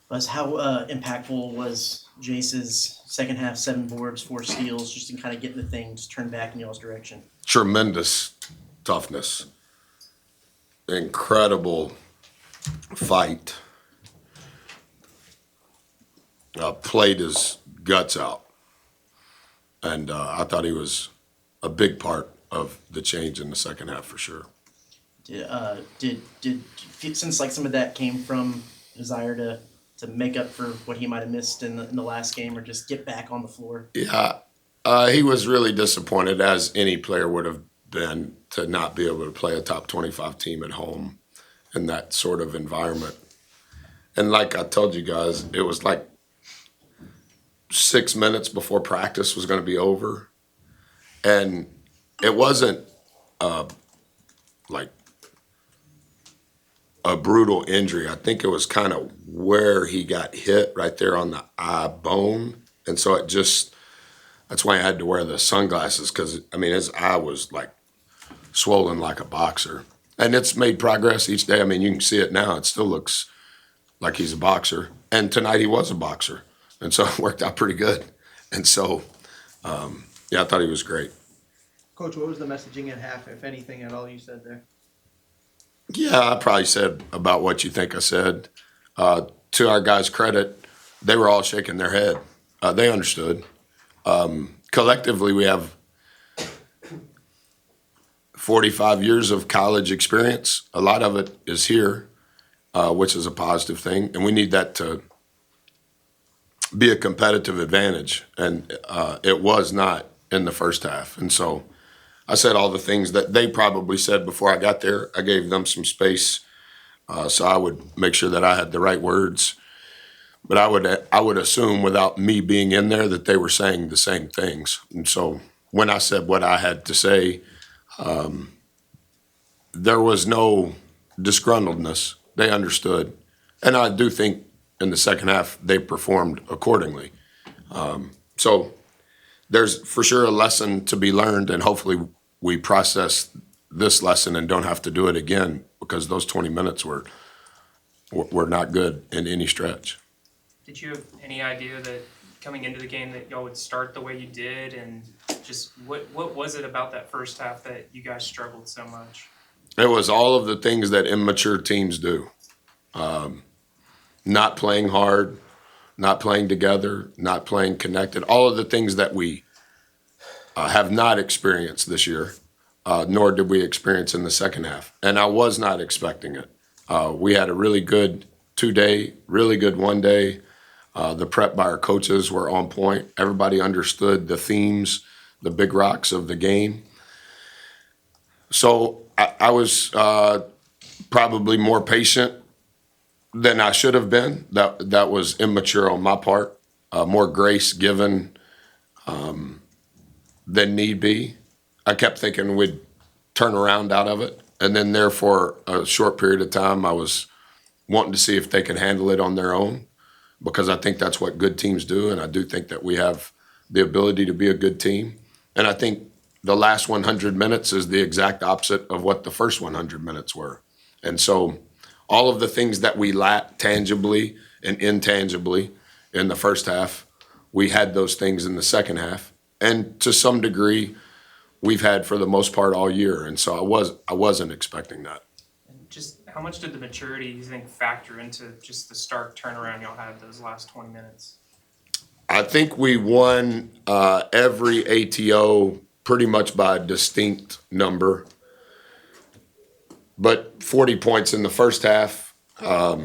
was how impactful was Jace's second half 7 boards, 4 steals, just in kind of getting the things turned back in y'all's direction? Tremendous toughness, incredible fight. Played his guts out, and I thought he was a big part of the change in the second half for sure. Did since like some of that came from desire to make up for what he might have missed in the last game, or just get back on the floor? Yeah, he was really disappointed, as any player would have been, to not be able to play a top 25 team at home in that sort of environment. And like I told you guys, it was like 6 minutes before practice was going to be over, and it wasn't like a brutal injury. I think it was kind of where he got hit right there on the eye bone, and so that's why I had to wear the sunglasses, because I mean his eye was like swollen like a boxer, and it's made progress each day. I mean, you can see it now. It still looks like he's a boxer, and tonight he was a boxer. And so it worked out pretty good. And so, yeah, I thought he was great. Coach, what was the messaging at half, if anything at all, you said there? Yeah, I probably said about what you think I said. To our guys' credit, they were all shaking their head. They understood. Collectively, we have 45 years of college experience. A lot of it is here, which is a positive thing. And we need that to be a competitive advantage, and it was not in the first half. And so I said all the things that they probably said before I got there. I gave them some space, so I would make sure that I had the right words. But I would assume, without me being in there, that they were saying the same things. And so when I said what I had to say, there was no disgruntledness. They understood, and I do think in the second half, they performed accordingly. So there's for sure a lesson to be learned, and hopefully we process this lesson and don't have to do it again, because those 20 minutes were not good in any stretch. Did you have any idea that coming into the game that y'all would start the way you did, and just what was it about that first half that you guys struggled so much? It was all of the things that immature teams do. Not playing hard, not playing together, not playing connected, all of the things that we have not experienced this year, nor did we experience in the second half. And I was not expecting it. We had a really good 2-day, really good 1-day. The prep by our coaches were on point. Everybody understood the themes, the big rocks of the game. So I was probably more patient than I should have been. That was immature on my part. More grace given than need be. I kept thinking we'd turn around out of it. And then there for a short period of time, I was wanting to see if they could handle it on their own, because I think that's what good teams do. And I do think that we have the ability to be a good team. And I think the last 100 minutes is the exact opposite of what the first 100 minutes were. And so all of the things that we lacked tangibly and intangibly in the first half, we had those things in the second half. And to some degree, we've had for the most part all year. And so I wasn't expecting that. And just how much did the maturity, you think, factor into just the stark turnaround y'all had those last 20 minutes? I think we won every ATO pretty much by a distinct number. But 40 points in the first half. I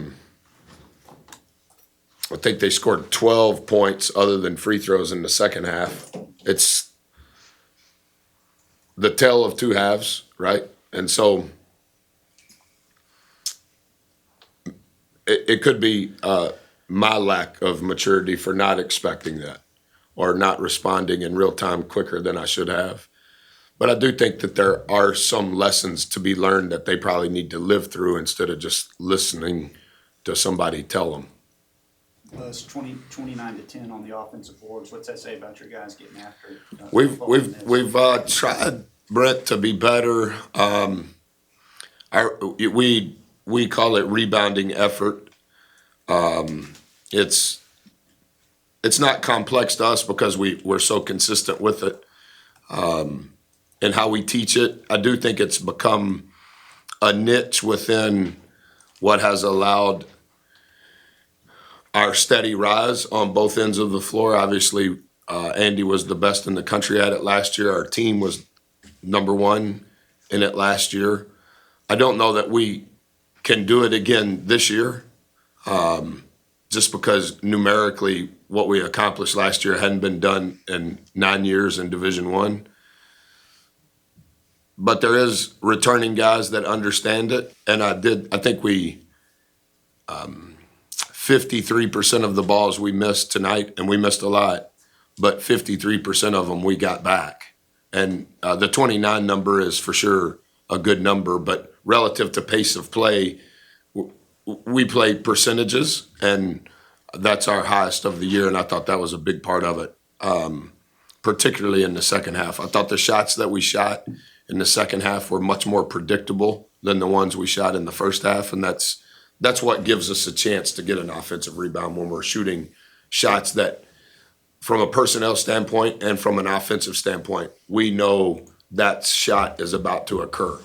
think they scored 12 points other than free throws in the second half. It's the tale of two halves, right? And so it could be my lack of maturity for not expecting that, or not responding in real time quicker than I should have. But I do think that there are some lessons to be learned that they probably need to live through instead of just listening to somebody tell them. It's 29-10 on the offensive boards. What's that say about your guys getting after it? We've tried, Brent, to be better. We call it rebounding effort. it's not complex to us because we're so consistent with it, and how we teach it. I do think it's become a niche within what has allowed our steady rise on both ends of the floor. Obviously, Andy was the best in the country at it last year. Our team was number one in it last year. I don't know that we can do it again this year, just because numerically what we accomplished last year hadn't been done in 9 years in Division I. But there is returning guys that understand it, and I think we 53% of the balls we missed tonight, and we missed a lot, but 53% of them we got back. And the 29 number is for sure a good number, but relative to pace of play, we play percentages, and that's our highest of the year, and I thought that was a big part of it, particularly in the second half. I thought the shots that we shot in the second half were much more predictable than the ones we shot in the first half, and that's what gives us a chance to get an offensive rebound when we're shooting shots that, from a personnel standpoint and from an offensive standpoint, we know that shot is about to occur.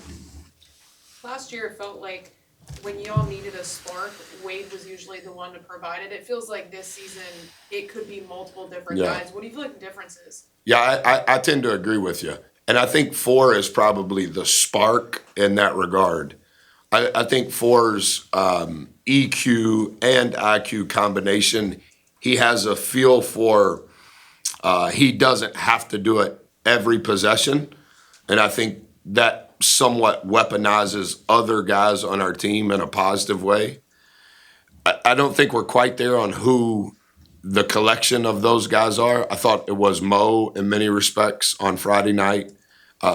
Last year, it felt like when y'all needed a spark, Wade was usually the one to provide it. It feels like this season, it could be multiple different guys. What do you feel like the difference is? Yeah, I tend to agree with you. And I think Four is probably the spark in that regard. I think Four's EQ and IQ combination, he has a feel for, he doesn't have to do it every possession. And I think that somewhat weaponizes other guys on our team in a positive way. I don't think we're quite there on who the collection of those guys are. I thought it was Mo in many respects on Friday night.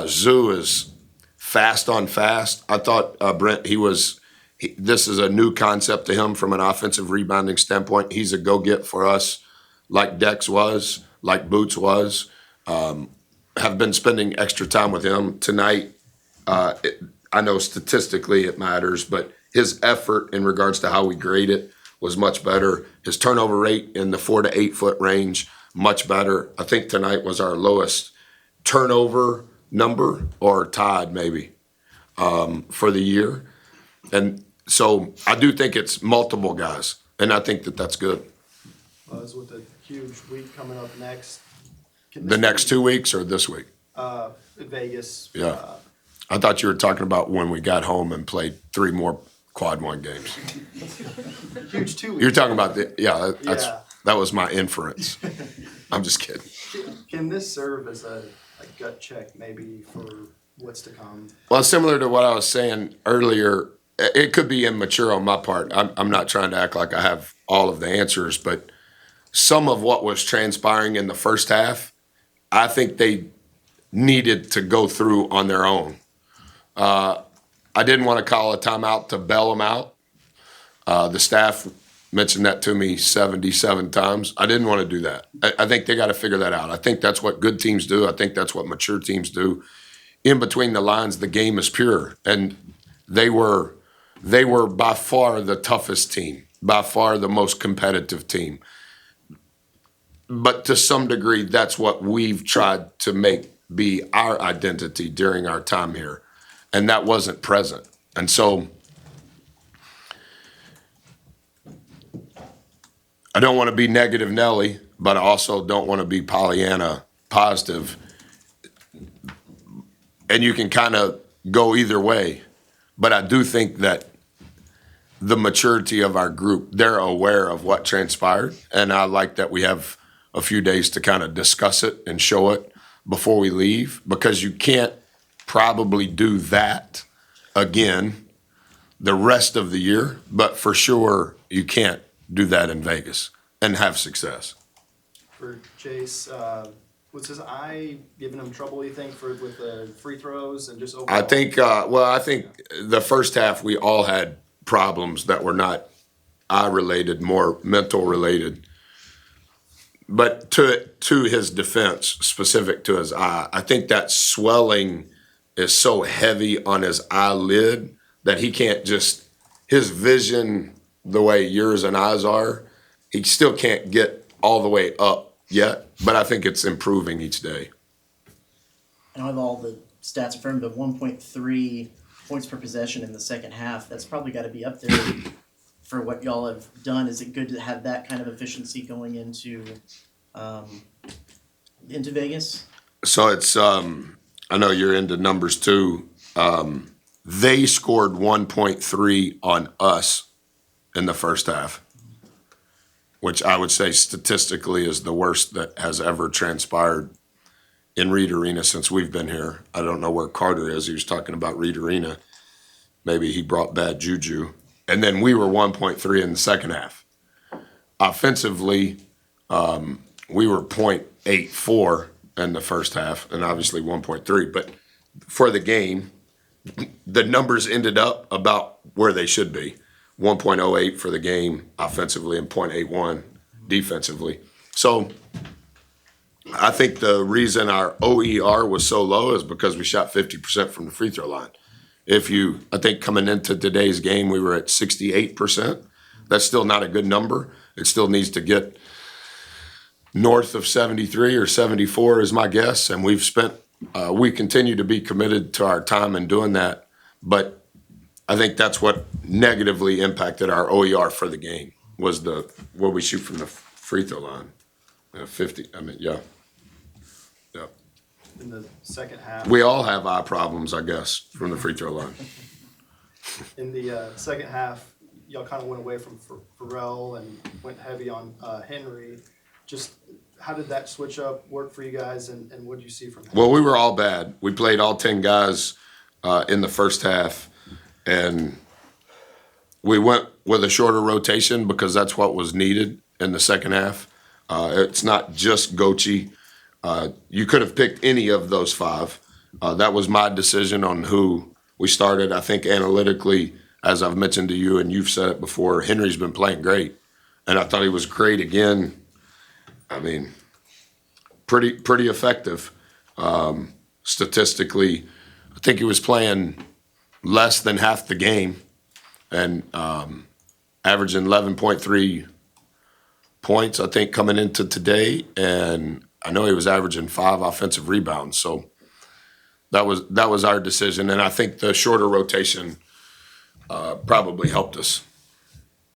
Zoo is fast on fast. I thought Brent, this is a new concept to him from an offensive rebounding standpoint. He's a go-get for us, like Dex was, like Boots was. Have been spending extra time with him tonight. I know statistically it matters, but his effort in regards to how we grade it was much better. His turnover rate in the 4 to 8 foot range, much better. I think tonight was our lowest turnover number, or tied maybe, for the year. And so I do think it's multiple guys, and I think that that's good. Buzz, with a huge week coming up next. The next 2 weeks or this week? Vegas. Yeah. I thought you were talking about when we got home and played 3 more quad one games. Huge 2 weeks. You're talking about that was my inference. I'm just kidding. Can this serve as a gut check maybe for what's to come? Well, similar to what I was saying earlier, it could be immature on my part. I'm not trying to act like I have all of the answers, but some of what was transpiring in the first half, I think they needed to go through on their own. I didn't want to call a timeout to bail them out. The staff mentioned that to me 77 times. I didn't want to do that. I think they got to figure that out. I think that's what good teams do. I think that's what mature teams do. In between the lines, the game is pure. And they were by far the toughest team, by far the most competitive team. But to some degree, that's what we've tried to make be our identity during our time here. And that wasn't present. And so I don't want to be negative Nelly, but I also don't want to be Pollyanna positive. And you can kind of go either way. But I do think that the maturity of our group, they're aware of what transpired. And I like that we have a few days to kind of discuss it and show it before we leave, because you can't probably do that again the rest of the year, but for sure you can't do that in Vegas and have success. For Jace, was his eye giving him trouble, you think, with the free throws and just overall? I think the first half we all had problems that were not eye-related, more mental-related. But to his defense, specific to his eye, I think that swelling is so heavy on his eyelid that he can't just, his vision, the way yours and eyes are, he still can't get all the way up yet, but I think it's improving each day. I don't have all the stats in front of me, but 1.3 points per possession in the second half. That's probably got to be up there for what y'all have done. Is it good to have that kind of efficiency going into Vegas? So it's, I know you're into numbers too. They scored 1.3 on us in the first half, which I would say statistically is the worst that has ever transpired in Reed Arena since we've been here. I don't know where Carter is. He was talking about Reed Arena. Maybe he brought bad juju. And then we were 1.3 in the second half. Offensively, we were 0.84 in the first half, and obviously 1.3. But for the game, the numbers ended up about where they should be. 1.08 for the game offensively and 0.81 defensively. So I think the reason our OER was so low is because we shot 50% from the free throw line. I think coming into today's game, we were at 68%. That's still not a good number. It still needs to get north of 73 or 74 is my guess. And we continue to be committed to our time in doing that. But I think that's what negatively impacted our OER for the game was where we shoot from the free throw line. 50, yeah. In the second half. We all have eye problems, I guess, from the free throw line. In the second half, y'all kind of went away from Pharrell and went heavy on Henry. Just how did that switch up work for you guys, and what did you see from him? Well, we were all bad. We played all 10 guys in the first half, and we went with a shorter rotation because that's what was needed in the second half. It's not just Gochi. You could have picked any of those five. That was my decision on who we started. I think analytically, as I've mentioned to you and you've said it before, Henry's been playing great. And I thought he was great again. I mean, pretty effective. Statistically, I think he was playing less than half the game and averaging 11.3 points, I think, coming into today. And I know he was averaging 5 offensive rebounds. So that was our decision. And I think the shorter rotation probably helped us.